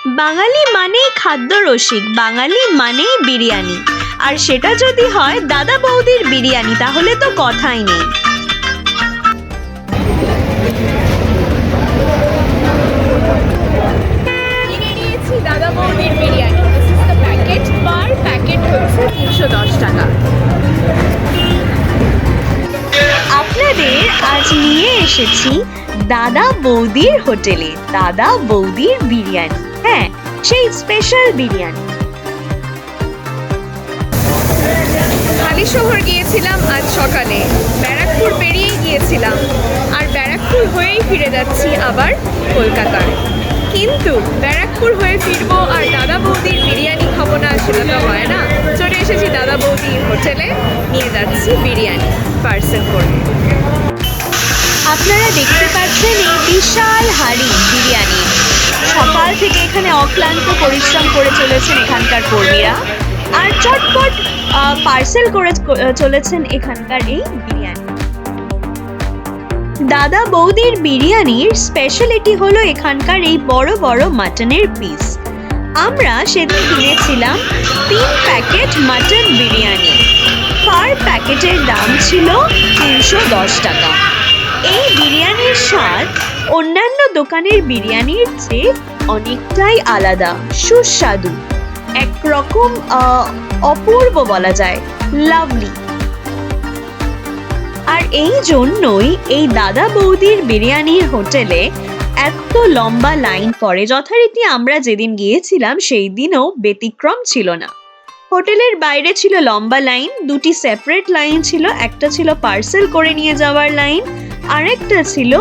বাঙালি মানেই খাদ্য রসিক, বাঙালি মানেই বিরিয়ানি, আর সেটা যদি হয় দাদা বৌদির বিরিয়ানি তাহলে তো কথাই নেই। কিনে নিয়েছি দাদা বৌদির biryani. This is the packet. Per packet হচ্ছে 310 টাকা। আপনাদের আজ নিয়ে এসেছি দাদা বৌদির হোটেলে, দাদা বৌদির বিরিয়ানি। হ্যাঁ, সেই স্পেশাল বিরিয়ানি। হালিশহর গিয়েছিলাম আজ সকালে, ব্যারাকপুর পেরিয়ে গিয়েছিলাম, আর ব্যারাকপুর হয়েই ফিরে যাচ্ছি আবার কলকাতায়। কিন্তু ব্যারাকপুর হয়ে ফিরবো আর দাদা বৌদির বিরিয়ানি খাবো না, সেটা তো হয় না। চলে এসেছি দাদা বৌদির হোটেলে, নিয়ে যাচ্ছি বিরিয়ানি পার্সেল করে। আপনারা দেখতে পাচ্ছেন এই বিশাল হাঁড়ি বিরিয়ানি। সকাল থেকে এখানে অক্লান্ত পরিশ্রম করে চলেছেন এখানকার কর্মীরা, আর চটপট পার্সেল করে চলেছেন এখানকার এই বিরিয়ানি। দাদা বৌদির বিরিয়ানির স্পেশালিটি হলো এখানকার এই বড় বড় মাটনের পিস। আমরা সেদিন কিনেছিলাম 3 প্যাকেট মাটন বিরিয়ানি। পার প্যাকেটের দাম ছিল 310 টাকা। এই বিরিয়ানির স্বাদ অন্যান্য দোকানের বিরিয়ানির চেয়ে অনেকটাই আলাদা, সুস্বাদু, একরকম অপূর্ব বলা যায়, লাভলি। আর এই জন্যই এই দাদা বৌদির বিরিয়ানির হোটেলে এত লম্বা লাইন পড়ে। যথারীতি আমরা যেদিন গিয়েছিলাম সেই দিনও ব্যতিক্রম ছিল না। হোটেলের বাইরে ছিল লম্বা লাইন, 2টি সেপারেট লাইন ছিল। একটা ছিল পার্সেল করে নিয়ে যাওয়ার লাইন, আরেকটা ছিল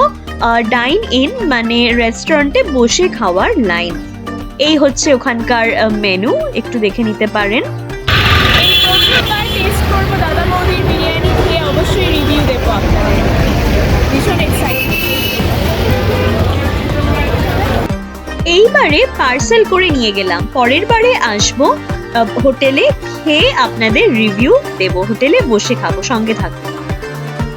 ডাইন ইন মানে রেস্টুরেন্টে বসে খাওয়ার লাইন। এই হচ্ছে ওখানকার মেনু, একটু দেখে নিতে পারেন। এই প্রথমবার টেস্ট করবো দাদা বৌদির বিরিয়ানি, খেয়ে অবশ্যই রিভিউ দেবো আপনাদের। ভীষণ এক্সাইটেড। এইবারে পার্সেল করে নিয়ে গেলাম, পরের বারে আসবো হোটেলে খেয়ে আপনাদের রিভিউ দেবো, হোটেলে বসে খাবো। সঙ্গে থাকবো।